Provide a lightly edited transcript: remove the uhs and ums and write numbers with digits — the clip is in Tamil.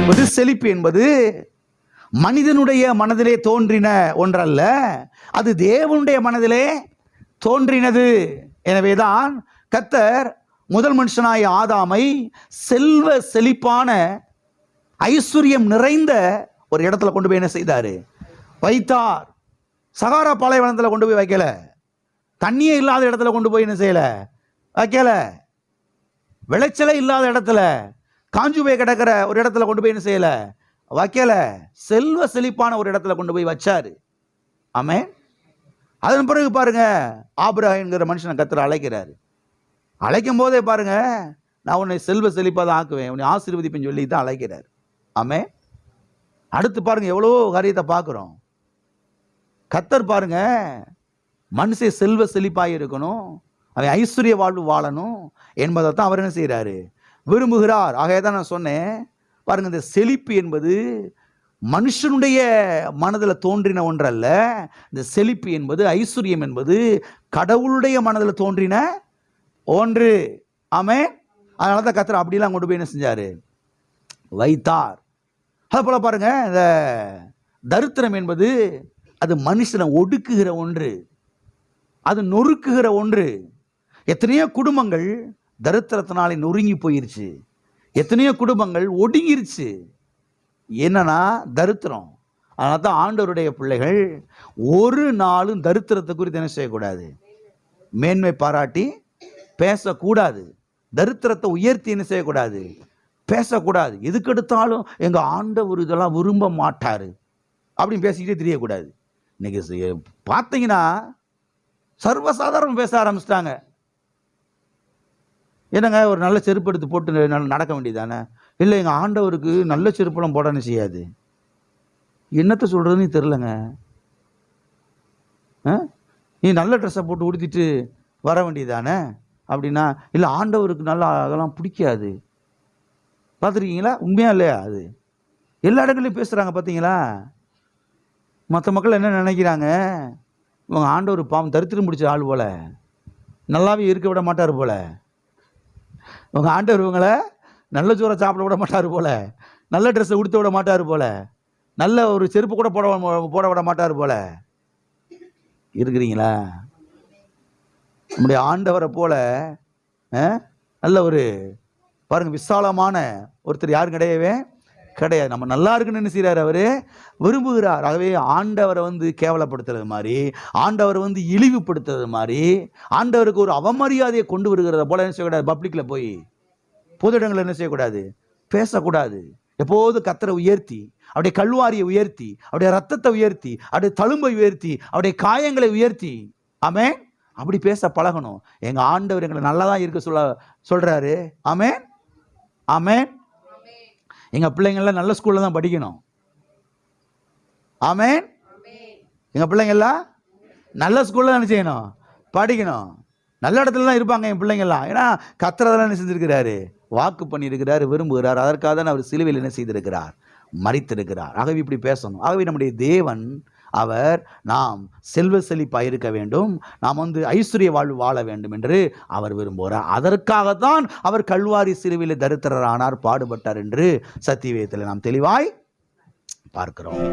என்பது, செழிப்பு என்பது மனிதனுடைய மனதிலே தோன்றின ஒன்றல்ல, அது தேவனுடைய மனதிலே தோன்றினது. எனவேதான் கர்த்தர் முதல் மனுஷனாய ஆதாமை செல்வ செழிப்பான ஐஸ்வர்யம் நிறைந்த ஒரு இடத்துல கொண்டு போய் என்ன செய்தாரு? வைத்தார். சகாரா பாலைவனத்தில் கொண்டு போய் வைக்கல, தண்ணியே இல்லாத இடத்துல கொண்டு போய் என்ன செய்யல? வைக்கல. விளைச்சலே இல்லாத இடத்துல, காஞ்சு போய் கிடக்கிற ஒரு இடத்துல கொண்டு போய் என்ன செய்யல? வைக்கல. செல்வ செழிப்பான ஒரு இடத்துல கொண்டு போய் வச்சாரு. ஆமென். அதன் பிறகு பாருங்க, ஆபிரகாம்ங்கிற மனுஷனை கர்த்தர் அழைக்கிறாரு. அழைக்கும் போதே பாருங்க, நான் உன்னை செல்வ செழிப்பாக தான் ஆக்குவேன், உன்னை ஆசீர்வதிப்பேன்னு சொல்லி தான் அழைக்கிறார். ஆமென். அடுத்து பாருங்க, எவ்வளோ காரியத்தை பார்க்குறோம். கர்த்தர் பாருங்க, மனுஷன் செல்வ செழிப்பாக இருக்கணும், அவன் ஐஸ்வர்ய வாழ்வு வாழணும் என்பதை தான் அவர் என்ன செய்கிறாரு? விரும்புகிறார். ஆகையே தான் நான் சொன்னேன் பாருங்க, இந்த செழிப்பு என்பது மனுஷனுடைய மனதில் தோன்றின ஒன்றல்ல, இந்த செழிப்பு என்பது, ஐஸ்வர்யம் என்பது கடவுளுடைய மனதில் தோன்றின ஒன்று. ஆமென். அதனால தான் கர்த்தர் அப்படிலாம் கொண்டு போய் என்ன செஞ்சாரு? வைத்தார். அது போல பாருங்க, இந்த தரித்திரம் என்பது அது மனுஷனை ஒடுக்குகிற ஒன்று, அது நொறுக்குகிற ஒன்று. எத்தனையோ குடும்பங்கள் தரித்திரத்தினாலே நொறுங்கி போயிருச்சு, எத்தனையோ குடும்பங்கள் ஒடுங்கிருச்சு. என்னன்னா தரித்திரம். அதனால தான் ஆண்டவருடைய பிள்ளைகள் ஒரு நாளும் தரித்திரத்தை குறித்து என்ன செய்யக்கூடாது? மேன்மை பாராட்டி பேசக்கூடாது. தரித்திரத்தை உயர்த்தி என்ன செய்யக்கூடாது? பேசக்கூடாது. எதுக்கு எடுத்தாலும் எங்க ஆண்டவர் இதெல்லாம் விரும்ப மாட்டாரு அப்படின்னு பேசிக்கிட்டே தெரியக்கூடாது. இன்னைக்கு பார்த்தீங்கன்னா சர்வசாதாரணம் பேச ஆரம்பிச்சிட்டாங்க. என்னங்க, ஒரு நல்ல செருப்பு எடுத்து போட்டு நடக்க வேண்டியதானே? இல்லை, எங்கள் ஆண்டவருக்கு நல்ல செருப்பெல்லாம் போடணும் செய்யாது. என்னத்தை சொல்கிறதுன்னு தெரிலங்க. நீ நல்ல ட்ரெஸ்ஸை போட்டு உடுத்திட்டு வர வேண்டியதானே அப்படின்னா, இல்லை ஆண்டவருக்கு நல்லா அதெல்லாம் பிடிக்காது. பார்த்துருக்கீங்களா? உண்மையா இல்லையா? அது எல்லா இடங்களையும் பேசுகிறாங்க. பார்த்தீங்களா? மற்ற மக்கள் என்ன நினைக்கிறாங்க? இவங்க ஆண்டவர் பாவம் தரித்திரம் பிடிச்ச ஆள் போல, நல்லாவே இருக்க விட மாட்டார் போல, இவங்க ஆண்டவர் இவங்களை நல்ல சோறை சாப்பிட விட மாட்டார் போல, நல்ல ட்ரெஸ்ஸை உடுத்த விட மாட்டார் போல, நல்ல ஒரு செருப்பு கூட போட விட மாட்டார் போல இருக்கிறீங்களா? நம்முடைய ஆண்டவரை போல நல்ல ஒரு பாருங்க விசாலமான ஒருத்தர் யாரும் கிடையவே கிடையாது. நம்ம நல்லா இருக்குன்னு என்ன செய்கிறார்? அவர் விரும்புகிறார். ஆகவே ஆண்டவரை கேவலப்படுத்துறது மாதிரி, ஆண்டவரை இழிவுபடுத்துறது மாதிரி, ஆண்டவருக்கு ஒரு அவமரியாதையை கொண்டு வருகிறத போல என்ன செய்யக்கூடாது? பப்ளிக்கில் போய் பொது இடங்களில் என்ன செய்யக்கூடாது? பேசக்கூடாது. எப்போது கர்த்தரை உயர்த்தி, அவருடைய கல்வாரியை உயர்த்தி, அவருடைய ரத்தத்தை உயர்த்தி, அவருடைய தழும்பை உயர்த்தி, அவருடைய காயங்களை உயர்த்தி, ஆமென், அப்படி பேச பழகணும். எங்க ஆண்டவர் எங்களை நல்லா தான் இருக்க சொல்றாரு. ஆமென், ஆமென். எங்க பிள்ளைங்கள்லாம் நல்ல ஸ்கூல்ல தான் படிக்கணும். ஆமென். எங்க பிள்ளைங்கள்லாம் நல்ல ஸ்கூல்ல தான் என்ன செய்யணும்? படிக்கணும். நல்ல இடத்துல தான் இருப்பாங்க என் பிள்ளைங்கள்லாம். ஏன்னா கர்த்தர் என்ன செஞ்சிருக்கிறாரு? வாக்கு பண்ணியிருக்கிறார், விரும்புகிறார். அதற்காக தான் அவர் சிலுவையில் என்ன செய்திருக்கிறார்? மரித்திருக்கிறார். ஆகவே இப்படி பேசணும். ஆகவே நம்முடைய தேவன் அவர் நாம் செல்வ செழிப்பாக இருக்க வேண்டும், நாம் ஐஸ்வர்ய வாழ்வு வாழ வேண்டும் என்று அவர் விரும்புகிறார். அதற்காகத்தான் அவர் கல்வாரி சிலுவையில் தரித்திரரானார், பாடுபட்டார் என்று சத்தியவேதத்தில் நாம் தெளிவாய் பார்க்கிறோம்.